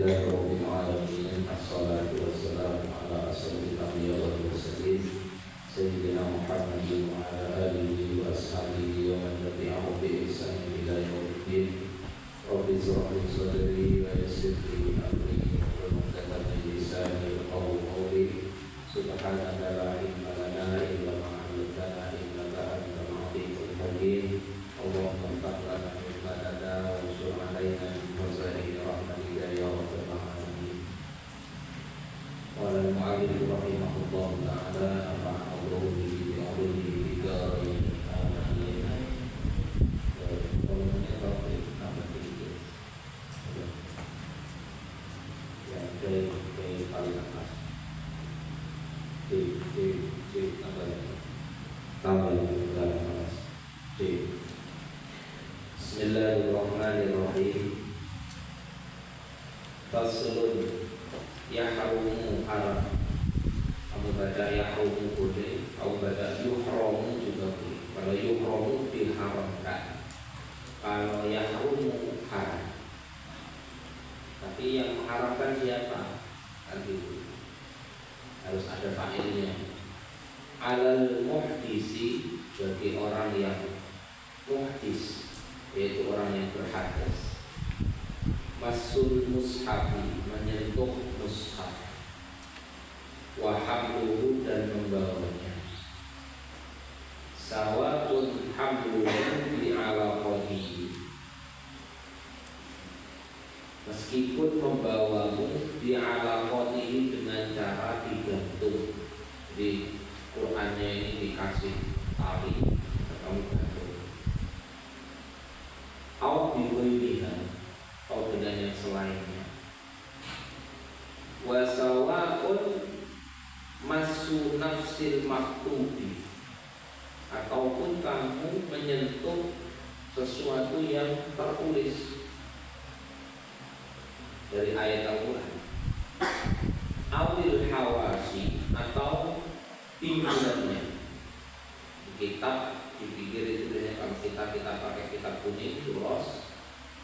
Alhamdulillahi rabbil alamin. Assalatu wassalamu ala asyrofil anbiya'i wal mursalin sayyidina Muhammadin wa ala alihi wa ashabihi wa man tabi'ahum bi ihsanin ila yaumiddin. Rabbi shrah li sadri wa yassir li amri wahlul 'uqdatam min lisani yafqahu qawli. Subhanaka la ilma lana illa ma 'allamtana innaka antal 'alimul hakim. Allahumma anfa'na bima 'allamtana wa ansur 'alaina bi fadlika rahmatika ya rabbal alamin. Qala al-mu'allif rahimahullah ta'ala nafa'ana Allahu bihi wa bihi fi darin amin. Kolomnya topik apa itu? Ya, dari paling atas. Apa ya? Tambah dalam atas. Bismillahirrahmanirrahim. Faslun yahrumu haram. Kamu baca yahrumu boleh, kamu baca yuhramu juga boleh. Kalau yuhramu diharamkan, kalau yahrumu haram. Tapi yang mengharamkan siapa? Kan gitu. Harus ada fa'ilnya. Alal muhdisi, bagi orang yang muhdis, yaitu orang yang berhadas. Masul mushafi, menyentuh mushaf. Wa hamluhu, dan membawanya. Sawa'un hamluhu bi alaqatihi, meskipun membawamu bi alaqatihi dengan cara digantung. Di Qur'annya ini dikasih tali, kamu gantung. Au biwiliha, atau dengan yang selainnya. Wa sawa'un masu nafsil maktubi, ataupun kamu menyentuh sesuatu yang tertulis dari ayat Al-Quran. Awil hawasi, atau pinggirannya. Kitab di pinggir itu biasanya kalau kita pakai kitab kuning turos,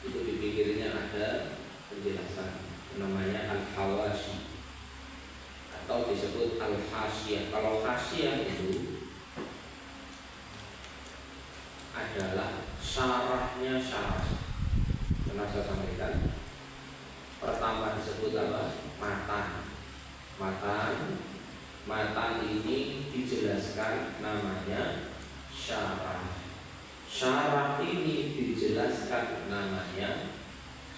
itu di pinggirnya ada penjelasan, namanya al-hawashi atau disebut al-hasiyah. Kalau hasiyah itu adalah syarahnya syarah. Pernah saya sampaikan. Pertama disebut apa? Matan ini dijelaskan namanya syarah. Syarah ini dijelaskan namanya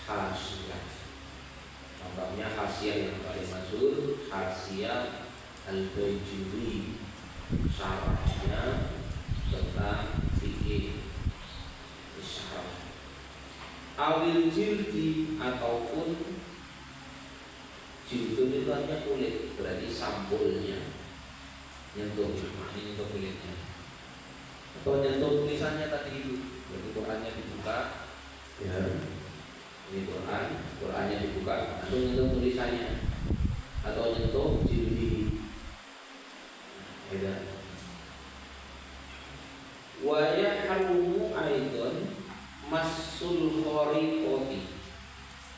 hasiyah. Contohnya hasiyah yang paling masyhur, hasiyah al-Bajuri. Syarahnya tentang fikih syarah. Awil jildi, ataupun jildi itu hanya kulit, berarti sampulnya. Nyentuh, ini nyentuh kulitnya. Atau nyentuh tulisannya tadi itu, berarti Qur'annya dibuka, ya. Ini Qur'annya dibuka, atau nyentuh tulisannya, atau nyentuh jildi. Beda. Wa yahrumu aidon masul khariqati,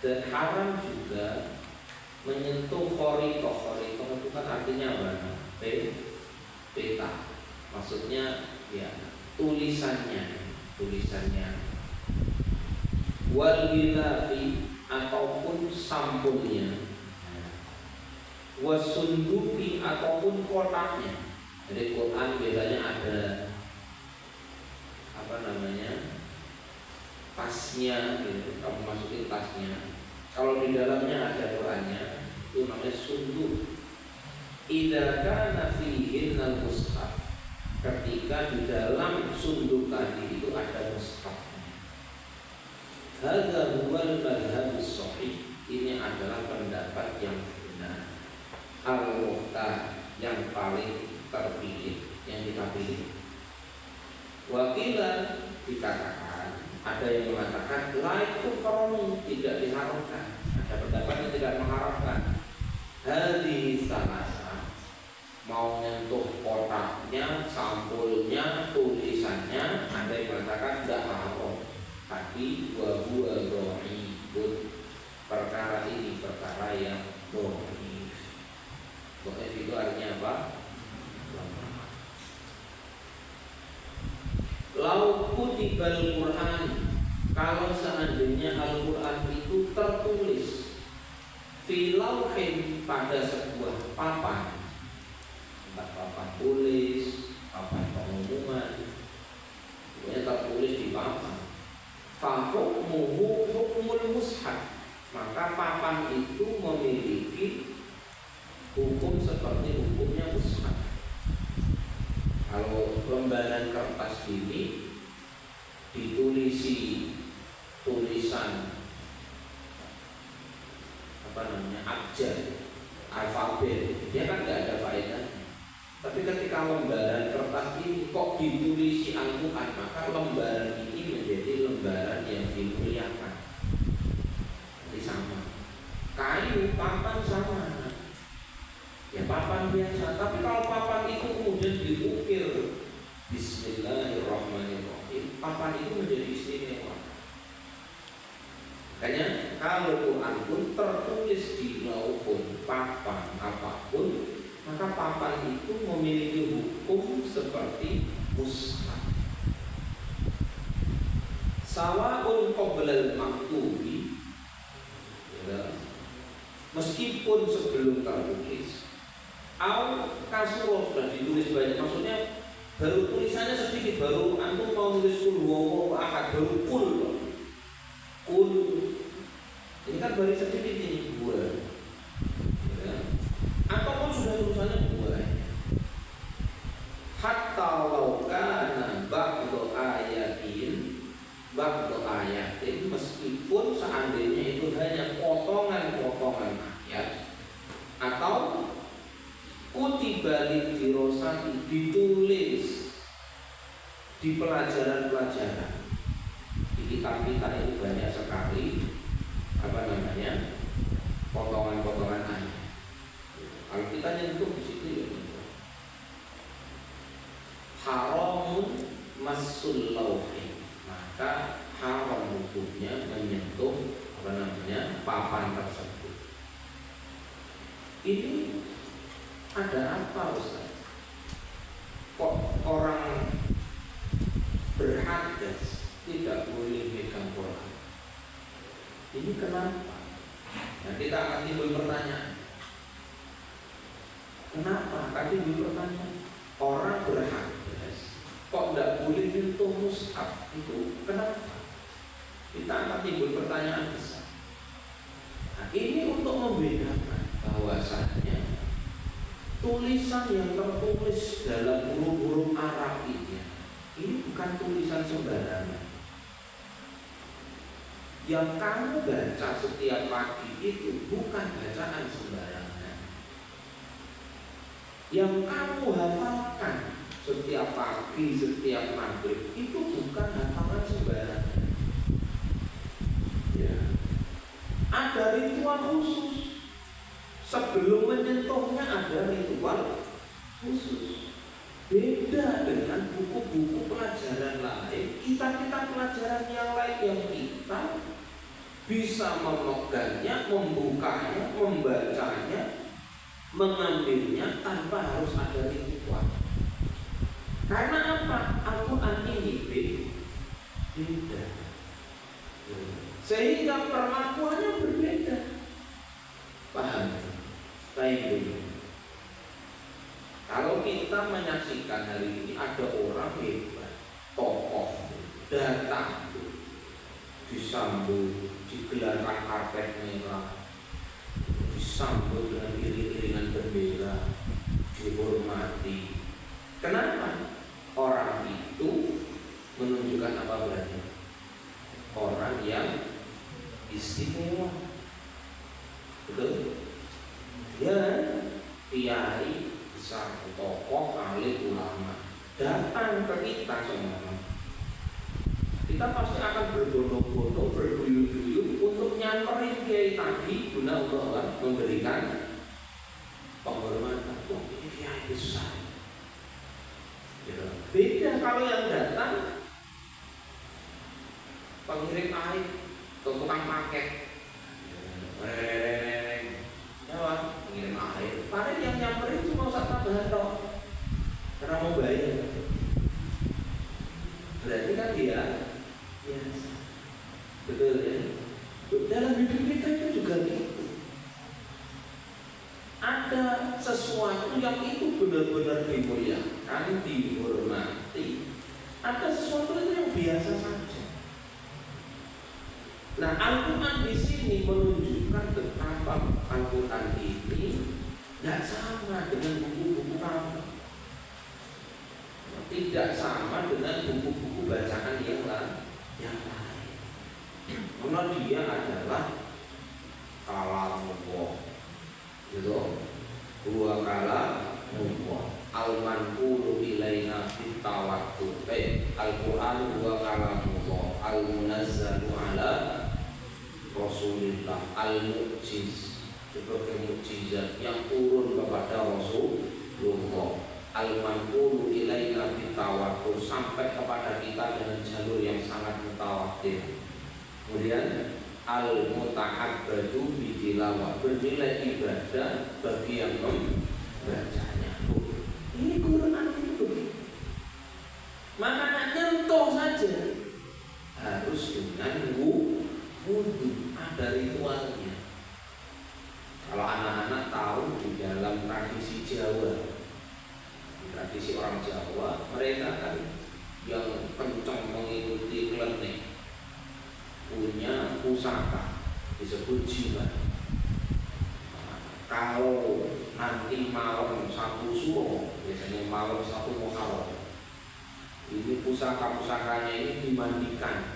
dan haram juga menyentuh khariqah. Khariqah itu kan artinya apa? Peta. Maksudnya ya tulisannya. Wal gilafi, ataupun sampulnya. Wasunduki, ataupun kotaknya. Jadi Quran biasanya ada apa namanya? Tasnya, gitu. Kamu masukin tasnya. Kalau di dalamnya ada Qurannya, itu namanya sunduk. Idza kana fihi al-mushaf, ketika di dalam sunduk tadi itu ada mushaf. Hadza huwal madhhabus shahih, ini adalah pendapat yang benar. Al-muhtar, yang paling terpilih, yang kita pilih. Wakila, dikatakan, ada yang mengatakan laiku karomu, tidak diharamkan. Ada pendapat yang tidak mengharamkan. Hadis salasa, mau nyentuh kotaknya, sampulnya, tulisannya, ada yang mengatakan tidak haram. Tapi wa huwa dhaifun, perkara ini sesungguhnya Al-Quran itu tertulis filauhin pada sebuah papan, entah papan tulis, papan pengumuman, pokoknya tertulis di papan. Fahukmuhu hukmul mushaf, maka papan itu memiliki hukum seperti hukumnya mushaf. Kalau lembaran kertas ini ditulisi tulisan abjad, alfabet, dia kan nggak ada faedahnya. Tapi ketika lembaran kertas ini kok ditulisi Al-Quran, maka lembaran ini menjadi lembaran yang dimuliakan. Jadi sama. Kayu, papan sama. Ya papan biasa. Tapi kalau papan itu kemudian diukir Bismillahirrahmanirrahim, papan itu menjadi istimewa. Makanya kalau Quran pun tertulis di lauhun, papan apapun, maka papan itu memiliki hukum seperti mushaf. Sawa'un qoblal maktubi, ya, meskipun sebelum tertulis, au kasuro sudah ditulis banyak, maksudnya baru tulisannya sedikit, baru antum mau tulis kul huwallahu ahad, baru kul, ini kan baru sedikit ini dua, ya. Ataupun sudah tulisannya dua, hatta laukana ba'du ayatin, meskipun seandainya itu hanya potongan-potongan ayat, atau kutiba lidirosati, ditulis di pelajaran-pelajaran. Di kitab kita itu banyak sekali potongan-potongan ayat. Kalau kita nyentuh di situ ya haramun masul lauhi, maka haram hukumnya menyentuh papan tersebut. Ini ada apa Ustaz? Kok orang berhadas tidak boleh megang Quran? Ini kenapa? Nah, kita akan timbul pertanyaan. Kenapa? Akan timbul pertanyaan. Orang berhadas kok tidak boleh menyentuh mushaf itu? Kenapa? Kita akan timbul pertanyaan besar. Nah, ini untuk membedakan bahwasanya tulisan yang tertulis dalam huruf-huruf Arab ini bukan tulisan sembarangan. Yang kamu baca setiap pagi itu bukan bacaan sembarangan. Yang kamu hafalkan setiap pagi, setiap maghrib itu bukan hafalan sembarangan. Ya. Ada ritual khusus. Sebelum menyentuhnya ada ritual khusus. Beda dengan buku-buku pelajaran lain, kitab-kitab pelajaran yang lain yang kita bisa memegangnya, membukanya, membacanya, mengambilnya tanpa harus ada ritual. Karena apa? Al-Quran ini beda. Sehingga perlakuannya berbeda. Paham? Baik. Kalau kita menyaksikan hari ini ada orang hebat, tokoh, datang, disambut, digelarkan karpet merah, disambut dengan iring-iringan bendera, dihormati. Kenapa? Orang itu menunjukkan apa berarti? Orang yang istimewa. Betul? Ya, kiai besar, tokoh, alim, ulama datang ke kita semua. Kita pasti akan berbondong-bondong, berduyun-duyun untuk nyamperin kiai tadi guna untuk memberikan penghormatan. Oh, ini kiai besar. Beda kalau yang datang pengirim air, tukang paket, pengirim air. Padahal yang nyamperin cuma Ustaz tambahan toh, karena mau bayar. Berarti kan dia biasa. Betul ya? Dalam hidup kita itu juga gitu. Ada sesuatu yang itu benar-benar dimuliakan, dihormati. Ada sesuatu itu yang biasa saja. Nah, Al-Quran di sini menunjukkan betapa Al-Quran ini tidak sama dengan buku-buku kamu. Tidak sama dengan buku-buku bacaan yang lain. Karena dia adalah kalamullah, gitu. Dua kalamullah. Al-manqulu ilaina bitawattur. Al-Quran dua kalamullah. Al-munazzalu ala Rasulillah. Al-mu'jiz, sebagai mukjizat yang turun kepada Rasulullah. Al-manqulu ilaina bitawattur, sampai kepada kita dengan jalur yang sangat mutawatir. Kemudian al-muta'abbadu bitilawah, bernilai ibadah bagi yang membacanya. Ini Quran itu begitu. Makanya nyentuh saja harus dengan wudu, ada ritualnya. Kalau anak-anak tahu di dalam tradisi Jawa, tradisi orang Jawa, mereka kan yang kencang mengikuti klenik punya pusaka disebut jimat. Kalau nanti malam satu suro, biasanya malam satu Muharram, ini pusaka-pusakanya ini dimandikan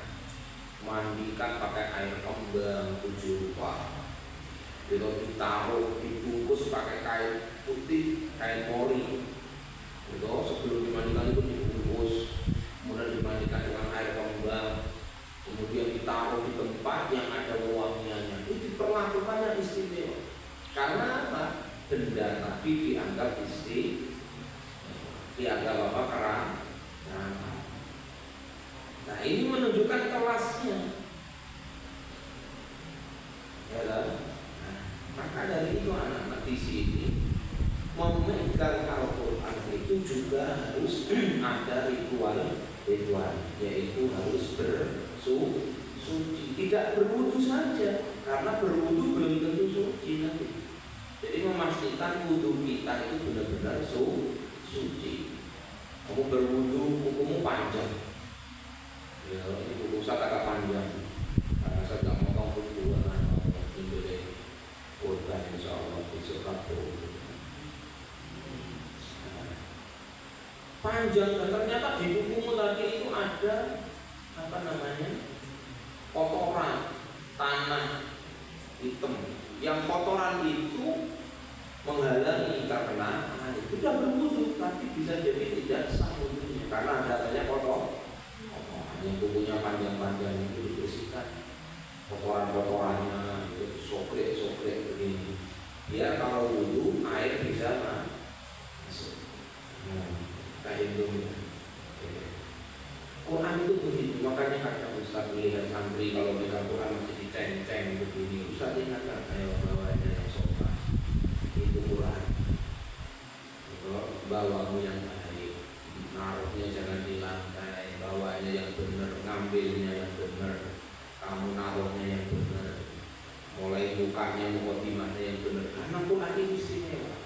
pakai air kembang 7 rupa. Itu ditaruh, dibungkus pakai kain putih, kain mori. Itu sebelum dimandikan itu dibungkus, kemudian dimandikan dengan air kembang, kemudian ditaruh di tempat yang ada wangiannya. Itu diperlakukannya istimewa. Karena apa? Benda tadi dianggap dianggap apa? Keramat. Nah, ini menunjukkan kelasnya. Ya kan? Nah, maka dari itu anak-anak di sini memegang Al-Quran itu juga harus ada ritual, yaitu harus bersuci. Tidak berwudu saja, karena berwudu belum tentu suci nanti. Jadi memastikan wudu kita itu benar-benar suci. Kamu berwudu, kukumu panjang. Ya, ini kuku saya agak panjang. Karena saya tidak mau kuku ini kota, insya Allah besok panjang. Dan ternyata di bukumu tadi itu ada apa namanya, kotoran tanah hitam. Yang kotoran itu menghalangi karena itu sudah berwudu, tapi bisa jadi tidak sah wudunya karena adanya kotor. Yang bukunya panjang-panjang itu dibersihkan, kotoran-kotorannya itu sokrek begini. Biar kalau wudu air bisa masuk. Kayak itu. Quran itu begitu, makanya kadang Ustaz melihat santri kalau mereka Quran masih diceng-ceng begini, Ustaz ingatkan ayo bawanya yang sopan. Itu Quran. Bawamu yang baik, naruhnya jangan di lantai, bawanya yang benar, ngambilnya yang benar, kamu naruhnya yang benar, mulai bukanya mukadimahnya yang benar. Karena Quran itu istimewa.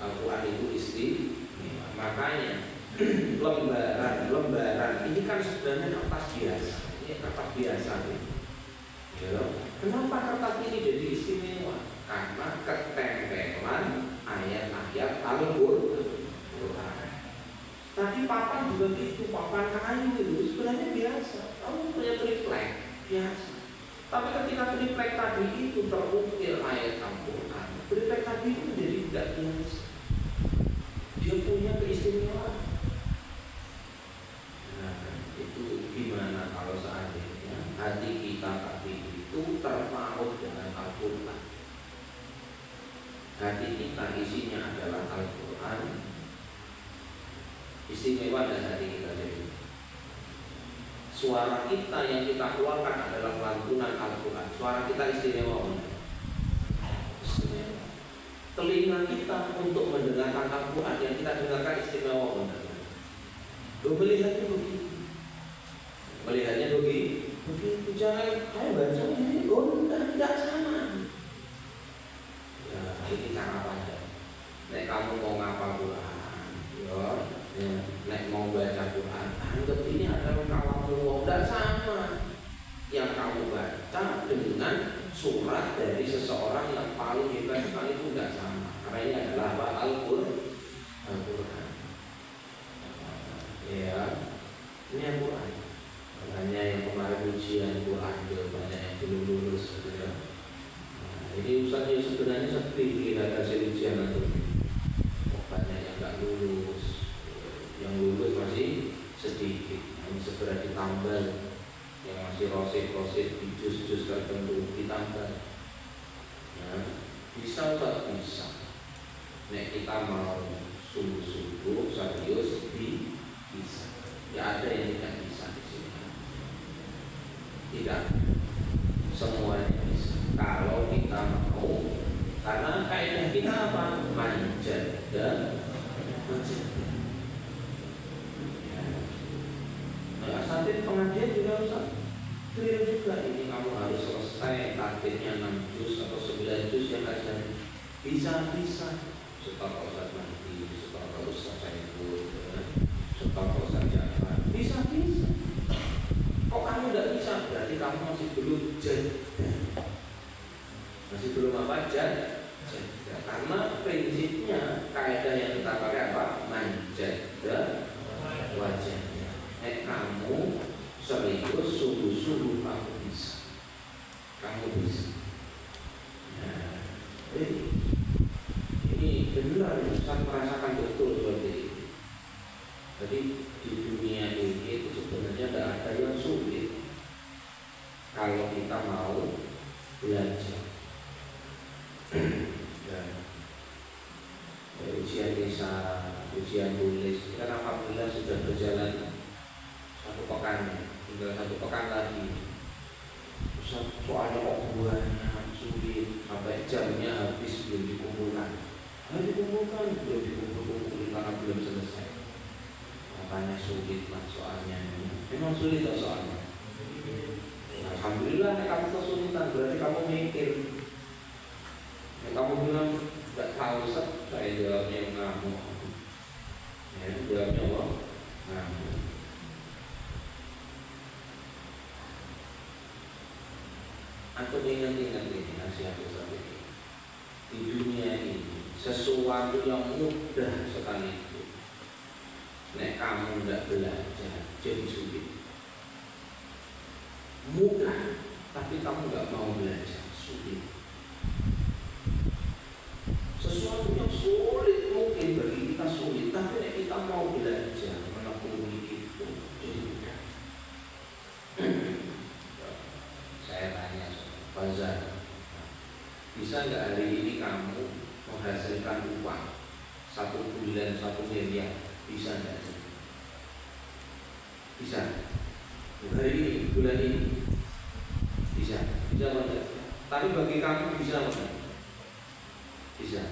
Al-Quran itu istimewa. Makanya lembaran ini kan sebenarnya kertas biasa. Ini kertas biasa nih. Ya, kenapa kertas ini jadi istimewa? Karena ketempelan ayat-ayat Al-Quran. Tadi papan juga gitu, papan kayu itu sebenarnya biasa. Kamu punya triplek biasa. Tapi ketika triplek tadi itu terukir ayat Al-Quran, triplek tadi itu menjadi tidak biasa. Dia punya keistimewaan. Itu gimana kalau seandainya hati kita tadi itu terpaut dengan Al-Quran. Hati kita isinya adalah Al-Quran. Istimewa dan hati kita jadi. Suara kita yang kita keluarkan adalah lantunan Al-Quran. Suara kita istimewa. Istimewa. Telinga kita untuk mendengarkan Al-Quran yang kita dengarkan istimewa. Melihatnya begitu. Melihatnya begitu. Begitu jangan kayak baca ini tidak sama. Ya, ini cara pandang. Nek kamu mau ngapal Quran, ya, nek mau baca Quran, anggap ini adalah kalamullah. Tidak sama yang kamu baca dengan surat dari seseorang yang paling hebat sekali itu tidak sama. Karena ini adalah apa? Al-Quran. Ya, ini Al-Quran. Makanya yang kemarin ujian Quran banyak yang belum lulus, gitu ya. Ini Ustaznya sebenarnya sepi lihat hasil ujian itu. Banyak yang nggak lulus, yang lulus masih sedikit. Ini segera ditambah, yang masih rosit di jus-jus tertentu ditambah. Nah, bisa tak bisa? Nek kita mau sungguh-sungguh serius bisa. Ya ada yang tidak bisa di sini. Tidak semuanya bisa. Kalau kita mau, karena kaidah kita apa? Manjat dan manjat. Nah, saat pengajian juga usah clear juga. Ini kamu harus selesai targetnya 6 juz atau 9 juz yang aja. Bisa. Setelah Ustaz Mahdi, setelah Ustaz Saiful, setelah Ustaz Jafar. Bisa. Kok kamu tidak bisa? Berarti kamu masih belum jadah. Masih belum apa? Jadah. Karena prinsipnya kaidah yang kita pakai apa? Manjadah wajahnya. Kamu serius, sungguh-sungguh kamu bisa. Nah, ini benar, saya merasakan betul seperti ini. Jadi di dunia ini itu sebenarnya tidak ada yang sulit kalau kita mau belajar. Ujian lisan, ujian tulis, kita alhamdulillah sudah berjalan 1 pekan, tinggal 1 pekan lagi. Soalnya kok banyak sulit, sampai jamnya habis belum dikumpulkan. Belum dikumpulkan karena belum selesai. Makanya sulit lah soalnya. Memang sulit lah soalnya. Alhamdulillah kamu kesulitan, berarti kamu mikir. Kamu bilang nggak tahu, saya jawabnya ngamuk. Ya, jawabnya apa? Ngamuk. Aku ingat ini nasihat Ustaz ini. Di dunia ini sesuatu yang mudah sekali itu, nek kamu tidak belajar jadi sulit. Mudah, tapi kamu nggak mau belajar, sulit. Sesuatu yang sulit mungkin bagi kita sulit, tapi nek kita mau belajar menekuni itu jadi mudah. Saya tanya, Bazar, bisa nggak hari ini kamu menghasilkan uang 1 bulan 1 miliar? Bisa nggak? Bisa. Hari ini, bulan ini bisa banget. Tapi bagi kamu bisa banget. Bisa.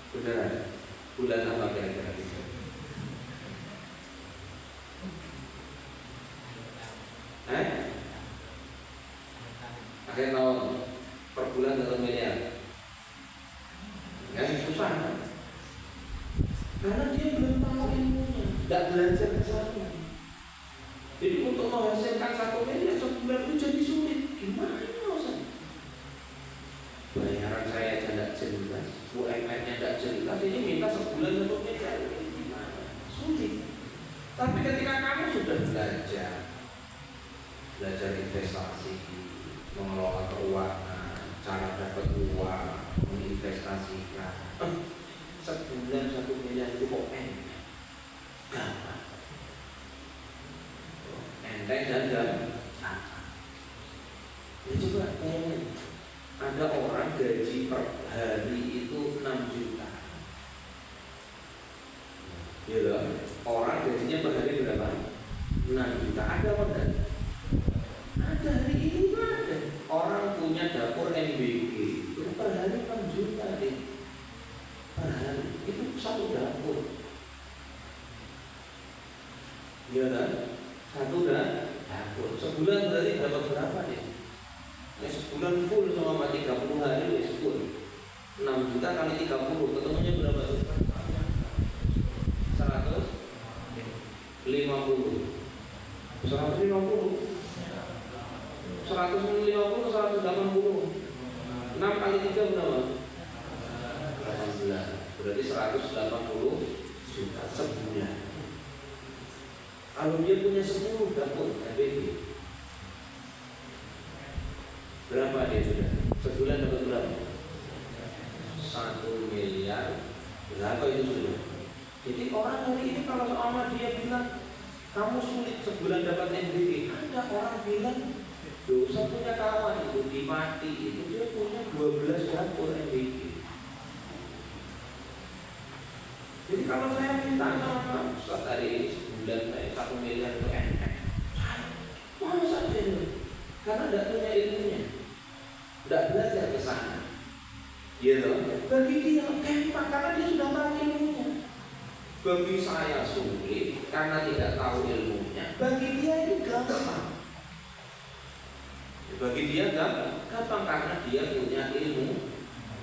Beneran. Bulan apa kira-kira bisa? Akhir tahun per bulan 1 miliar. Yang susah kan? Karena dia belum tahu ilmunya, tidak belajar ke sana. Jadi untuk menghasilkan 1 miliar sebulan itu jadi sulit. Gimana Ustaz? Bayaran saya tidak jelas, UMR-nya tidak jelas. Ini minta sebulan 1 miliar, gimana? Sulit. Tapi ketika kamu sudah belajar investasi, mengelola keuangan, cara dapat uang, menginvestasikan, sebulan 1 miliar itu kok gampang, enteng dan gampang. Ya coba bayangin, ada orang gaji per hari itu 6 juta. Ya loh, orang gajinya per hari berapa? 6 juta. Ada apa enggak? Ada, hari ini ada. Orang punya dapur MBG itu per hari 6 juta deh. Per hari itu 1 dapur. Ya kan? 1 dapur. sebulan berarti dapat berapa nih? Ya, sebulan full selama 30 hari ya full 6 juta kali 30 ketemunya berapa tuh? 150 6 kali 3 berapa? 18 berarti 180 juta sebulan. Kalau dia punya 10 dapur RBB berapa dia sudah? Sebulan dapat berapa? 1 miliar berapa itu sudah? Jadi orang hari ini kalau sama dia bilang kamu sulit sebulan dapat MBG, ada orang bilang dosa punya kawan itu di Mati itu dia punya 12 dapur MBG. Jadi kalau saya minta sama Ustaz hari ini sebulan saya 1 miliar itu mau saja karena tidak punya ilmunya, tidak belajar ke sana. Gitu. Bagi dia gampang karena dia sudah tahu ilmunya. Bagi saya sulit karena tidak tahu ilmunya. Bagi dia itu gampang. Bagi dia gampang karena dia punya ilmu.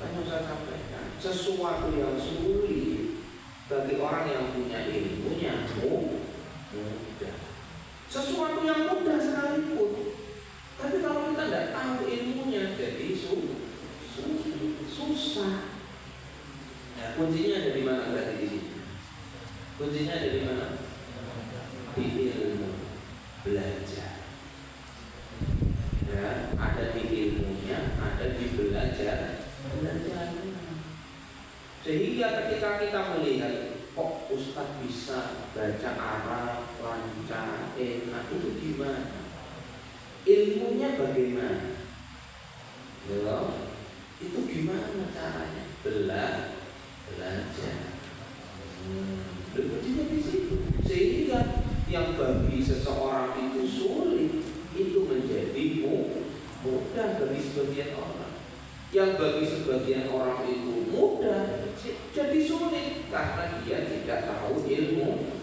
Kan saya sampaikan sesuatu yang sulit bagi orang yang punya ilmunya mudah. Sesuatu yang mudah sekalipun. Tapi kalau kita tidak tahu ilmunya jadi susah. Nah, kuncinya ada di mana berarti di sini? Kuncinya ada di mana? Di ilmu belajar. Ya, ada di ilmunya, ada di belajar. Sehingga ketika kita melihat kok Ustadz bisa baca Arab, lancar, enak, itu gimana? Ilmunya bagaimana? Ya, itu gimana caranya? Belajar. Kuncinya di situ. Sehingga yang bagi seseorang itu sulit itu menjadi mudah bagi sebagian orang. Yang bagi sebagian orang itu mudah jadi sulit karena dia tidak tahu ilmunya.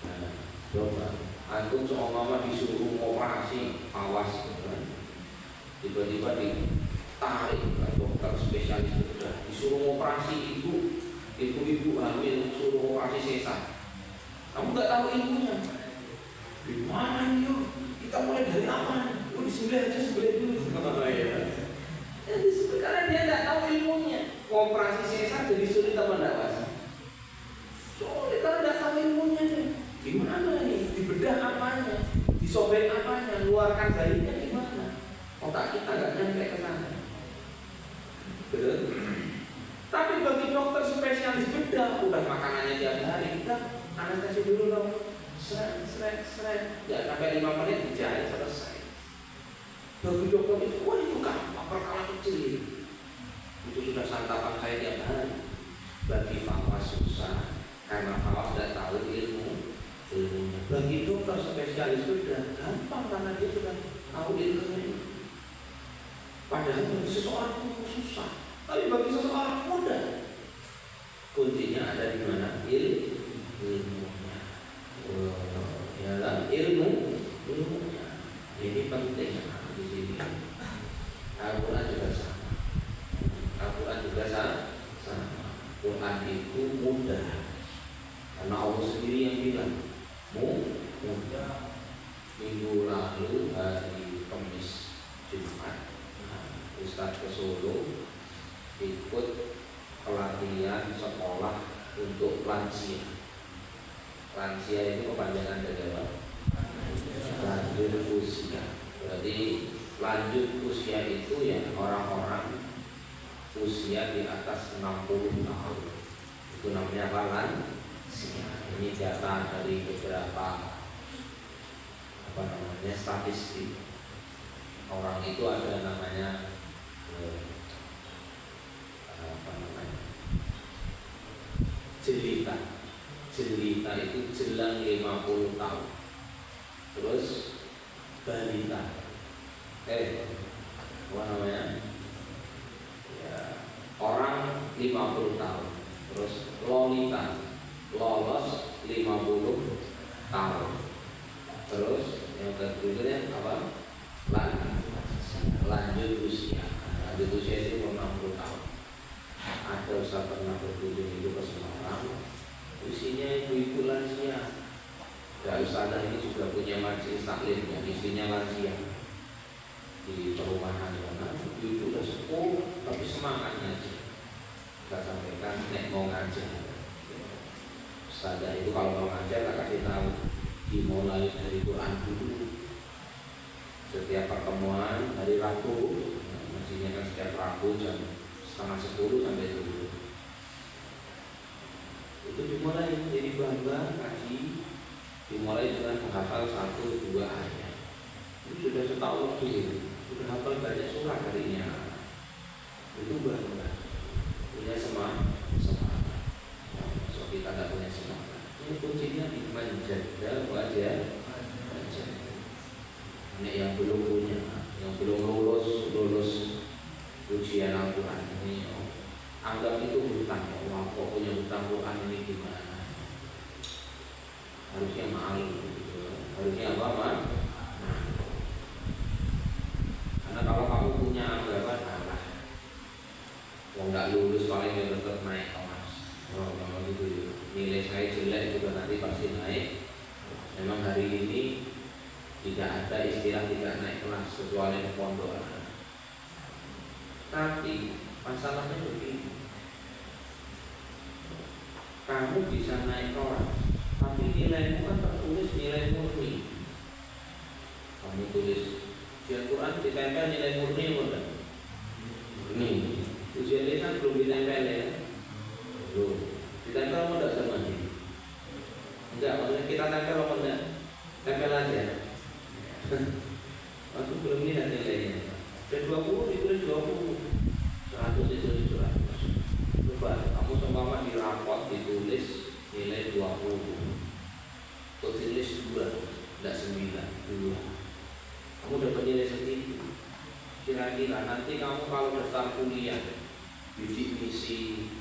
Nah, coba antum seumpama disuruh operasi awas, tiba-tiba ditarik ke dokter spesialis bedah, disuruh operasi ibu hamil, suruh operasi sesar. Kamu nggak tahu ilmunya. Gimana yuk? Kita mulai dari apa? Disembelih aja, sembelih dulu. Jadi karena dia nggak tahu ilmunya. Operasi sesar jadi sulit apa enggak, Mas? Sulit karena nggak tahu ilmunya nih. Gimana nih? Dibedah apanya? Disobek apanya? Luarkan bayinya gimana? Otak kita nggak nyampe ke sana. Betul? Tapi bagi dokter spesialis bedah, udah makanannya tiap hari, kita anestesi dulu dong. Seret. Ya sampai 5 menit dijahit selesai. Bagi dokter itu, wah itu gampang, perkara kecil. Itu sudah santapan saya tiap hari. Bagi Fawas susah, karena Fawas tidak tahu ilmunya. Bagi dokter spesialis bedah, gampang karena dia sudah tahu ilmunya. Padahal bagi seseorang itu susah, tapi bagi seseorang mudah. Kuncinya ada di mana? Ilmunya. Ya kan? Ilmunya. Ini penting di sini. Al-Quran juga sama. Quran itu mudah. Karena Allah sendiri yang bilang mudah. Minggu lalu hari Kamis Jumat, Ustadz ke Solo ikut pelatihan sekolah untuk lansia. Lansia itu kepanjangan dari apa? Lanjut usia. Berarti lanjut usia itu ya orang-orang usia di atas 60 tahun. Itu namanya apa? Lansia. Ini data dari beberapa statistik. Orang itu ada namanya jelita itu jelang 50 tahun. Terus balita apa namanya ya, orang 50 tahun. Terus lolita lolos 50 tahun. Terus yang berikutnya apa? Lanjut usia. Lanjut usia itu 60 tahun. Ada usaha pernah berkunjung itu ke Semarang, usianya ibu-ibu lansia. Ya Ustazah ini juga punya majelis taklim yang isinya lansia di perumahan sana. Ibu udah sepuh tapi semangat ngaji. Kita sampaikan nek mau ngajar. Ustazah itu kalau mau ngajar tak kasih tahu dimulai dari Quran dulu. Setiap pertemuan hari Rabu, ngajinya kan setiap Rabu jam 9:30 sampai 7. Itu dimulai jadi bangga ngaji. Dimulai dengan menghafal 1-2 ayat. Itu sudah setahun lebih, sudah hafal banyak surat harinya. Itu bangga, punya semangat. So kita tidak punya semangat. Ini kuncinya di menjaga wajah. Ini yang belum punya, yang belum lulus ujian Al-Quran ini, anggap itu hutang. Wah, kok punya hutang Quran ini gimana? Harusnya malu, harusnya apa man? Karena kalau kamu punya anggapan Allah, yang nggak lulus paling yang tetap naik kelas. Kalau gitu nilai saya jelek juga nanti pasti naik. Memang hari ini tidak ada istilah tidak naik kelas kecuali di pondok. Tapi masalahnya begini, kamu bisa naik kelas, tapi nilaimu kan tertulis nilai murni. Kamu tulis ujian Quran ditempel nilai murni enggak? Murni. Ujian lisan belum ditempel ya? Belum. Ditempel enggak sama ini? Enggak, maksudnya kita tempel apa enggak? Tempel aja. Masuk belum lihat nilainya. Dan 20 ditulis 20, 100 ditulis 100. Coba kamu seumpama di rapot ditulis nilai 20, tulis 2, tidak 9, 2. Kamu dapat nilai segitu. Kira-kira nanti kamu kalau daftar kuliah, bidik misi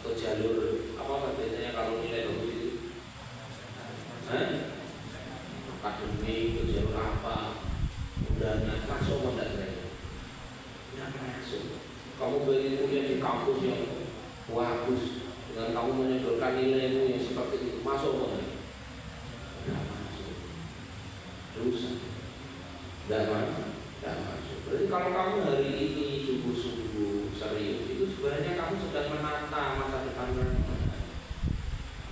atau jalur apa biasanya kalau nilai bagus itu? Akademik, jalur apa? Undangan masuk apa enggak? Tidak masuk. Kamu pengen kuliah di kampus yang bagus dengan kamu menyodorkan nilaimu yang seperti itu, masuk apa enggak? Tidak masuk. Dosa. Tidak masuk. Berarti kalau kamu hari ini sungguh-sungguh serius, itu sebenarnya kamu sedang menata masa depan kamu.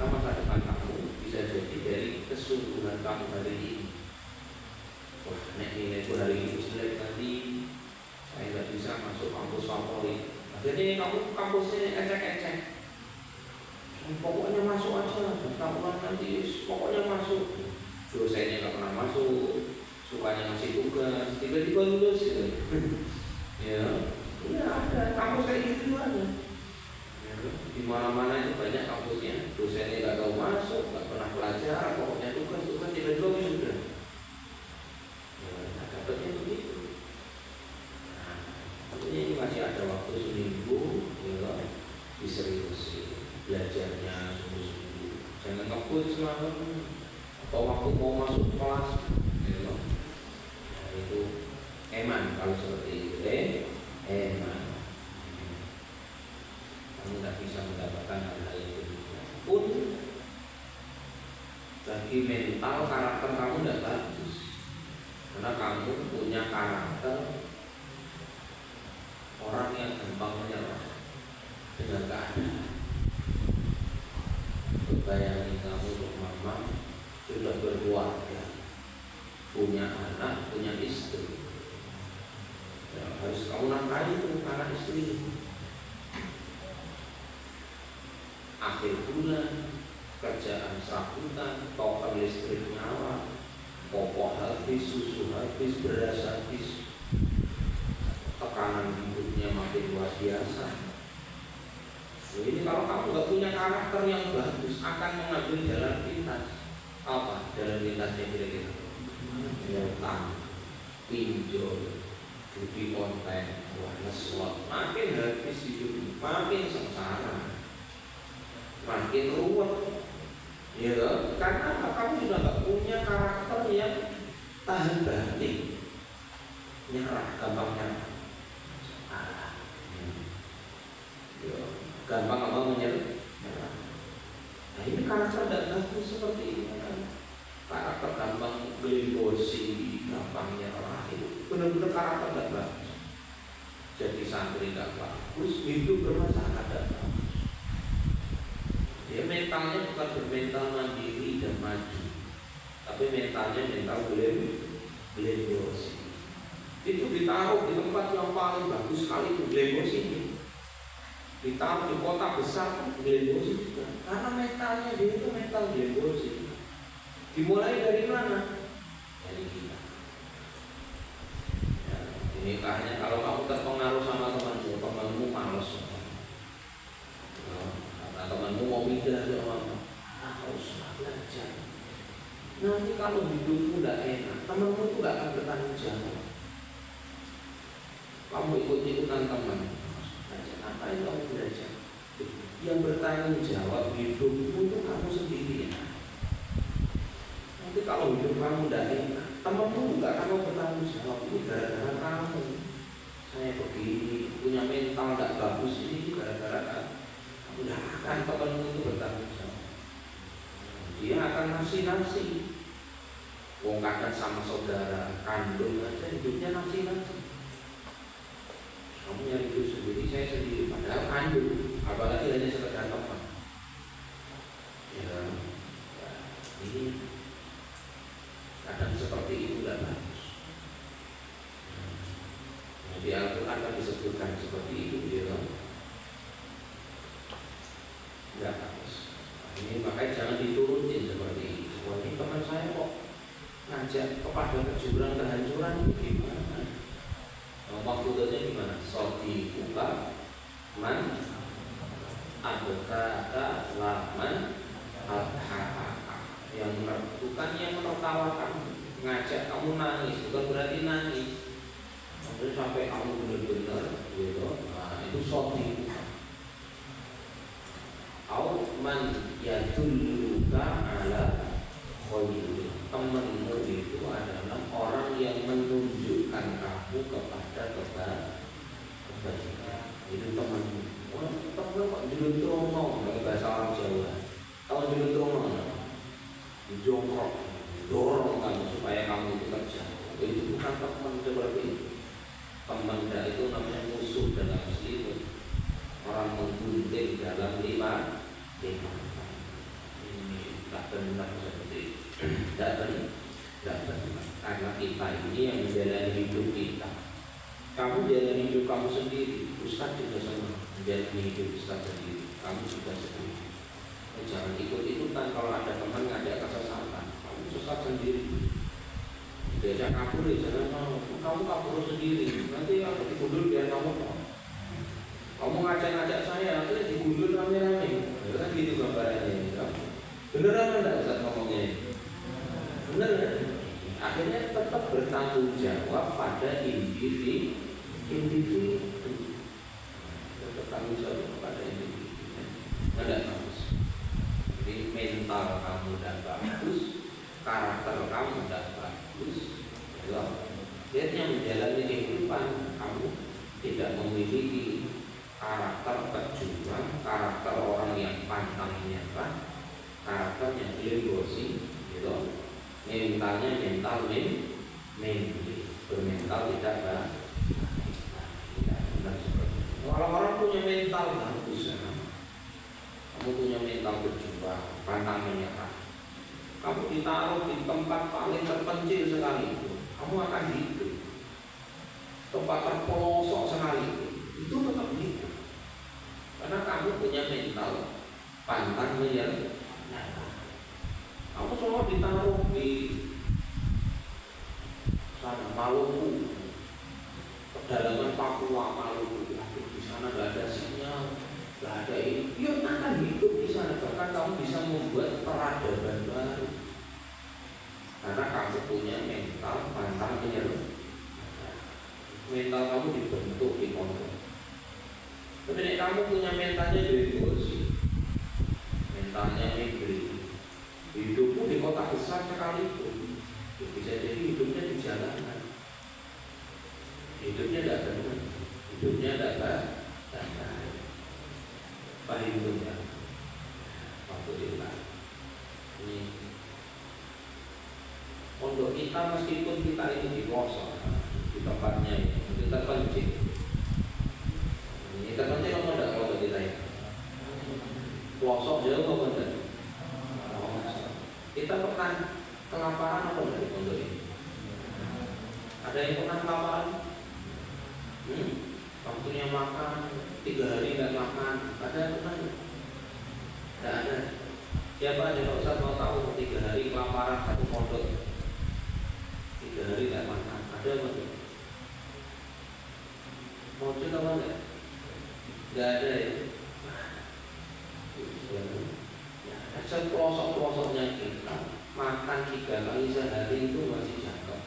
Nah, masa depan kamu bisa jadi dari kesungguhan kamu hari ini. Wah, nek nilaiku hari ini jelek, nanti saya nggak bisa masuk kampus favorit. Akhirnya kamu kampusnya ecek-ecek. Pokoknya masuk aja, tahuan nanti pokoknya masuk. Dosennya nggak pernah masuk, sukanya ngasih tugas, tiba-tiba lulus gitu. Ya ada kampus kayak gitu aja. Di mana-mana itu banyak kampusnya, dosennya nggak tahu masuk, nggak pernah belajar, pokoknya tugas tiba-tiba sudah. Dapatnya begitu. Nah, ini masih ada waktu seminggu, ya, diseriusi belajarnya sungguh-sungguh. Jangan takut semalam atau waktu mau masuk kelas, ya. Nah, itu eman kalau seperti itu, eman. Kamu tidak bisa mendapatkan hal-hal itu. Pun bagi mental karakter kamu tidak bagus. Karena kamu punya karakter orang yang gampang menyerah dengan keadaan. Bayangin kamu mama sudah berkeluarga, punya anak, punya istri. Ya, harus kamu nafkahi itu anak istri. Akhir bulan, kerjaan serabutan, token listrik nyala, pokok habis, susu habis, beras habis, tekanan hidupnya makin luar biasa. Nah, ini kalau kamu nggak punya karakter yang bagus, akan mengambil jalan pintas. Apa jalan pintasnya kira-kira? Utang, pinjol, judi online, slot, makin habis hidup, makin sengsara, makin ruwet. Ya, karena apa? Kamu sudah nggak punya karakter yang tahan banting, nyerah, gampang nyerah. Ya, gampang apa menyerah. Nah ini karakter tidak bagus seperti ini kan. Karakter gampang gelimbosi, gampang nyerah, itu benar-benar karakter tidak bagus. Jadi santri tidak bagus, hidup bermasalah tidak bagus. Ya mentalnya bukan bermental mandiri dan maju, tapi mentalnya mental gelimbosi. Itu ditaruh di tempat yang paling bagus sekali itu gelimbosi ini. Ditaruh di kota besar gelimbosi juga. Karena mentalnya dia itu mental gelimbosi. Dimulai dari mana? Dari kita. Ya, ini makanya kalau kamu terpengaruh sama temanmu malas. Temanmu mau pindah ke mana? Haruslah belajar. Nanti kalau hidupmu tidak enak, temanmu itu tidak akan bertanggung jawab. Kamu ikut-ikutan teman, apa yang kamu belajar? Yang bertanggung jawab hidupmu itu kamu sendiri ya. Nanti kalau hidup kamu tidak enak, temanmu juga kamu bertanggung jawab. Ini gara-gara kamu. Saya begini, punya mental tidak bagus ini gara-gara kamu. Tidak akan temanmu itu bertanggung jawab. Dia akan nasi-nasi. Wong kadang sama saudara kandung aja hidupnya nasi-nasi. Kamu yang hidup sendiri, saya sendiri, padahal kandung, apalagi hanya sekedar teman. Ya, ini kadang seperti itu tidak bagus. Di Al-Quran akan disebutkan seperti itu, ya. Tidak bagus. Ini makanya jangan diturutin seperti itu. Wah, ini teman saya kok ngajak kepada kejuran kehancuran itu gimana? Maksudnya gimana? Sodi buka man abukaka laman abhaka, yang bukan yang menertawakan, ngajak kamu nangis, bukan berarti nangis. Terus sampai kamu benar-benar gitu. Nah, itu sodi buka. Au man yadulluka ala khairi. Temanmu itu adalah orang yang menunjukkan kamu kepada kebaikan. Itu temanmu. Wah, temanmu kok jeluntromo, kalau bahasa orang Jawa. Tahu jeluntromo? Dijongkrok, dorong kamu supaya kamu itu kerja. Itu bukan teman seperti itu. Teman itu namanya musuh dalam Islam. Orang menggunting dalam lima. Ini tak benar seperti itu. Tidak benar. Karena kita ini yang menjalani hidup kita. Kamu menjalani hidup kamu sendiri. Ustaz juga sama menjalani hidup Ustaz sendiri. Kamu juga sendiri. Jangan ikut-ikutan kalau ada teman ngajak kesesatan. Kamu sesat sendiri. Diajak kabur ya jangan mau. Kamu kabur sendiri. Nanti aku digundul biar kamu tahu. Kamu ngajak-ngajak saya, akhirnya digundul rame-rame. Kan gitu gambarannya. Beneran enggak Ustaz ngomongnya? Bener kan? Akhirnya tetap bertanggung jawab pada individu. Tetap tanggung jawab pada individu. Enggak bagus. Jadi mental kamu tidak bagus, karakter kamu tidak bagus. Akhirnya menjalani kehidupan kamu tidak memiliki karakter pejuang, karakter orang yang pantang menyerah, karakter yang gelimbosi, gitu. Mentalnya mental bermental tidak benar seperti itu. Kalau orang punya mental bagus, kamu punya mental berjuang, pantang menyerah. Kamu ditaruh di tempat paling terpencil sekali itu, kamu akan hidup. Tempat terpelosok sekali itu tetap hidup. Karena kamu punya mental pantang menyerah. Kamu semua ditaruh di sana Maluku, pedalaman Papua Maluku. Di sana nggak ada sinyal, nggak ada ini. Ya akan hidup di sana. Bahkan kamu bisa membuat peradaban baru. Karena kamu punya mental pantang menyerah. Mental kamu dibentuk di kontrol. Tapi kamu punya mentalnya dari mentalnya negeri. hidupnya tidak baik. Paham ya? Alhamdulillah. Ini untuk kita meskipun kita ini di pelosok di tempatnya ini kita penting. Ini terpenting apa enggak kalau kita ini? Pelosok jauh apa enggak? Kita pernah kelaparan apa enggak di pondok ini? Ada yang pernah kelaparan? Waktunya makan 3 hari nggak makan, ada yang pernah? Tidak ada. Siapa aja kalau Ustaz mau tahu 3 hari kelaparan satu pondok, 3 hari nggak makan, ada apa tuh? Mau cerita apa enggak? Nggak ada ya. Sepelosok-pelosoknya kita makan 3 kali sehari itu masih jangkau.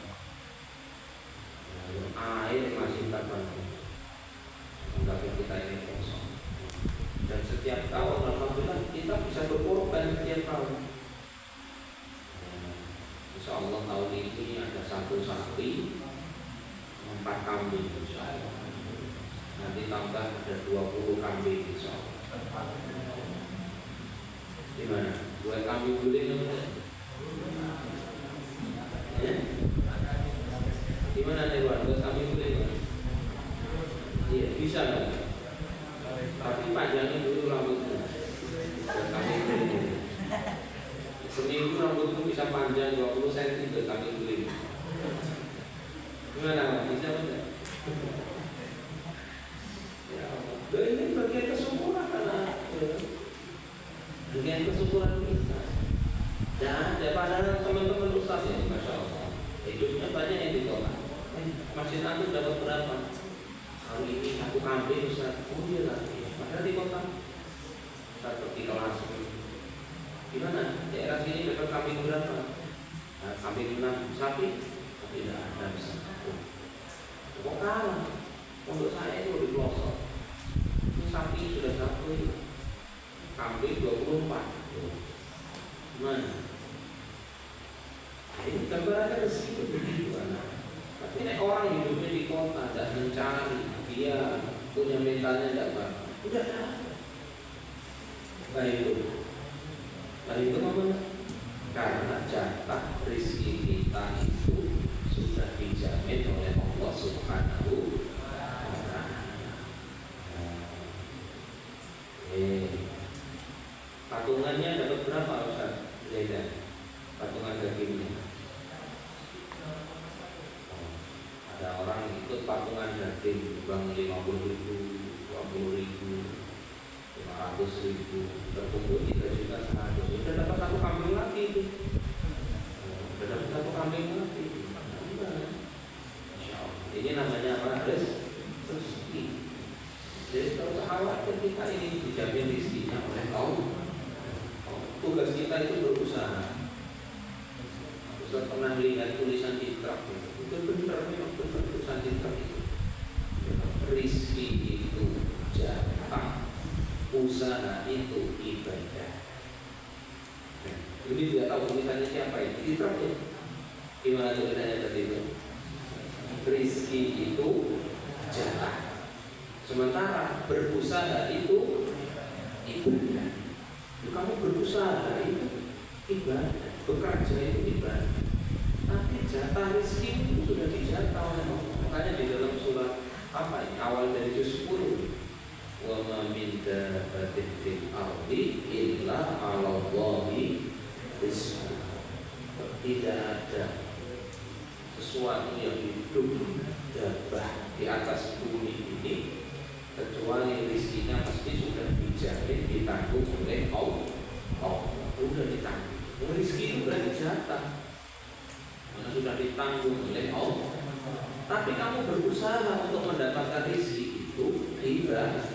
Air masih terpenuhi. Tapi kita ini kosong. Dan setiap tahun alhamdulillah kita bisa berkorban setiap tahun. Insya Allah tahun ini ada 1 sapi, 4 kambing insya Allah. Nanti tambah ada 20 kambing insya Allah. Gimana? 2 kambing guling enggak? Ya? Gimana nih Wan? 2 kambing guling? Iya, bisa kan? Tapi panjangin dulu rambutnya. 2 kambing guling. Seminggu rambutmu bisa panjang 20 cm 2 kambing guling. Gimana? Bisa enggak? Ya Allah. Ini bagian kesyukuran karena bagian kesyukuran kita. Dan daripada teman-teman ustaz ini, masya Allah, hidupnya banyak yang ditolak. Masjid aku dapat berapa? Hari ini 1 kambing ustaz. Oh iya lah. Padahal di kota ustaz pergi kelas. Gimana? Daerah sini dapat kambing berapa? Nah, kambing 6 sapi, tapi tidak ada bisa. Kok kalah? Untuk saya itu di pelosok. Ini sapi sudah 1, kambing 24. Gimana? Ini gambarannya rezeki begitu anak. Tapi nek orang hidupnya di kota dan mencari, dia punya mentalnya tidak baik. Udah ada. Baik itu apa? Karena jatah rezeki kita itu sudah dijamin oleh Allah Subhanahu wa Ta'ala. Patungannya dapat berapa Ustaz? Zaidan? Patungan dagingnya. Ada orang ikut patungan daging bang 50.000, 20.000, 500.000, terkumpul 3.100.000. Sudah dapat 1 kambing lagi itu. Sudah dapat 1 kambing lagi. Masya Allah. Ini namanya apa? Rezeki. Jadi kalau khawatir kita ini dijamin rezekinya oleh Allah. Tugas kita itu berusaha. Ustaz pernah lihat tulisan di truk itu benar memang benar tulisan di truk itu. Rizki itu jatah, usaha itu ibadah. Nah, ini tidak tahu tulisannya siapa ini di truk itu. Gimana tulisannya tadi itu? Rizki itu jatah. Sementara berusaha itu ibadah. Kamu berusaha itu ibadah, bekerja itu ibadah. Tapi jatah rezeki itu sudah dijatah oleh Allah. Makanya di dalam surat apa ini? Awal dari juz 10. Wa ma min dabbatin fil ardi illa 'ala Allahi rizquha. Tidak ada sesuatu yang hidup dabbah di atas bumi ini kecuali rezekinya pasti sudah dijamin ditanggung oleh Allah. Sudah ditanggung. Rezeki itu sudah dijatah, sudah ditanggung oleh Allah. Tapi kamu berusaha untuk mendapatkan rezeki itu ibadah.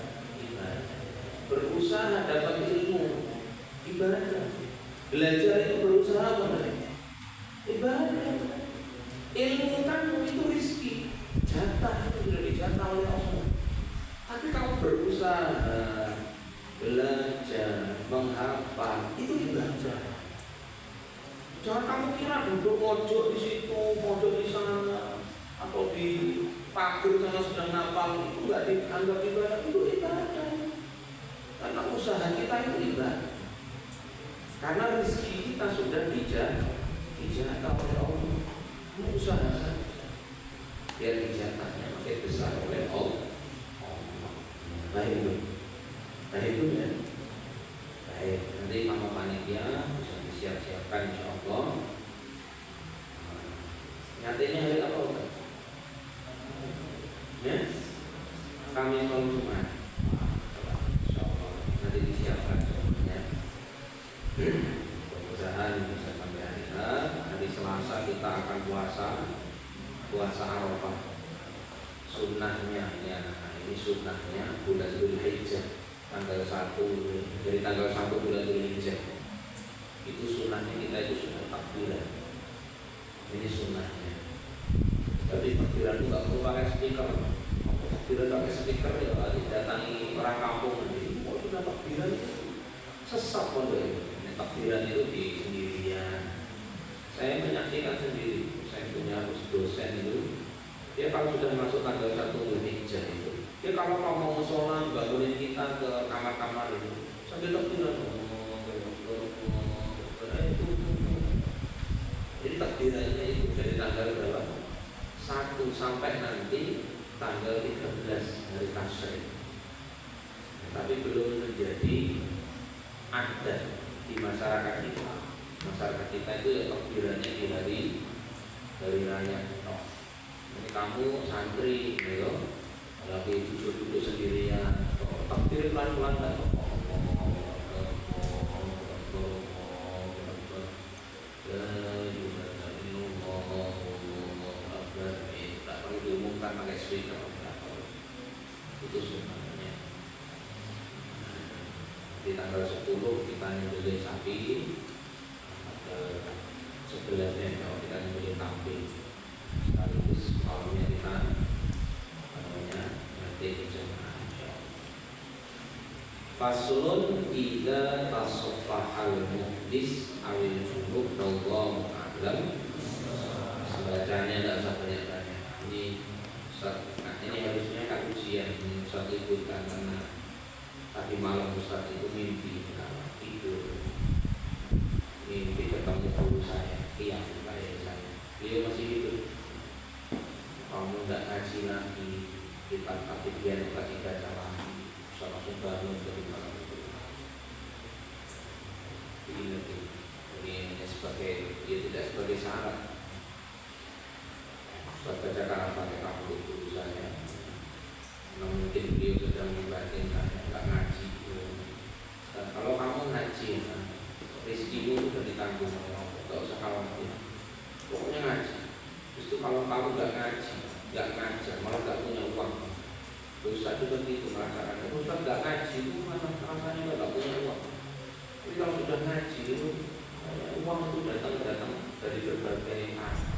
Berusaha dapat ilmu ibadah. Belajar itu berusaha apa? Ibadah. Ilmu kamu itu rezeki, jatah itu sudah dijatah oleh Allah. Tapi kamu berusaha belajar, menghafal, itu ibadah. Jangan kamu kira duduk pojok di situ, pojok di sana, atau di pagar sana sedang ngapal uang itu nggak dianggap ibadah, itu ibadah. Karena usaha kita itu ibadah. Karena rezeki kita sudah dijatah oleh Allah. Kamu usaha saja biar dijatahnya makin besar oleh Allah. Baik itu, ya. Baik, nanti sama panitia bisa disiap-siapkan insya Allah. Nyatanya hari apa Ustaz? Ya? Kamis malam Jumat. Insya Allah nanti disiapkan semuanya. Mudah-mudahan bisa sampai hari ini. Hari Selasa kita akan puasa Arafah. Sunnahnya ini anak-anak, ini sunnahnya bulan Dzulhijjah tanggal 1, dari tanggal 1 bulan Dzulhijjah. Itu sunnahnya kita itu sunnah takbiran. Ini sunnahnya. Tapi takbiran itu nggak perlu pakai speaker. Takbiran pakai speaker ya didatangi orang kampung nanti. Oh sudah takbiran sesat pondok ini. Takbiran itu di sendirian. Saya menyaksikan sendiri. Saya punya dosen itu. Dia kalau sudah masuk tanggal 1 Dzulhijjah itu, dia kalau mau sholat bangunin kita ke kamar-kamar itu sambil takbiran. Jadi takbirannya itu dari tanggal berapa? 1 sampai nanti tanggal 13 hari Tasyrik. Tapi belum menjadi adat di masyarakat kita. Masyarakat kita itu ya takbirannya di hari raya. Jadi kamu santri, ya, lagi duduk sendirian, takbir pelan-pelan kan? Tak perlu diumumkan pakai speaker. Itu sebenarnya. Di tanggal 10 kita nyembelih sapi, tanggal 11 kalau kita nyembelih kambing. Sekaligus malamnya kita nanti berjamaah insyaallah. Faslun idza tasaffahal muhdis awil junub wallahu a'lam. Bacanya tidak usah banyak-banyak. Ini Ustaz, ini harusnya kan ujian ini Ustaz ikutkan karena tadi malam Ustaz itu mimpi tidur, mimpi ketemu guru saya, saya. Dia masih hidup. Kamu tidak ngaji lagi, kita tapi dia kasih baca lagi, langsung bangun dari malam itu. Ini sebagai dia tidak sebagai syarat. Ustaz bacakan Al-Fatihah kamu guru saya. Nah, mungkin beliau sedang membatin saya nggak ngaji. Dan kalau kamu ngaji, rezekimu sudah ditanggung oleh Allah, nggak usah khawatir. Pokoknya ngaji. Justru kalau kamu nggak ngaji, nggak ngajar, malah nggak punya uang. Dosa seperti itu merasakan. Ustaz nggak ngaji itu rasanya nggak punya uang. Tapi kalau sudah ngaji itu uang itu datang dari berbagai arah.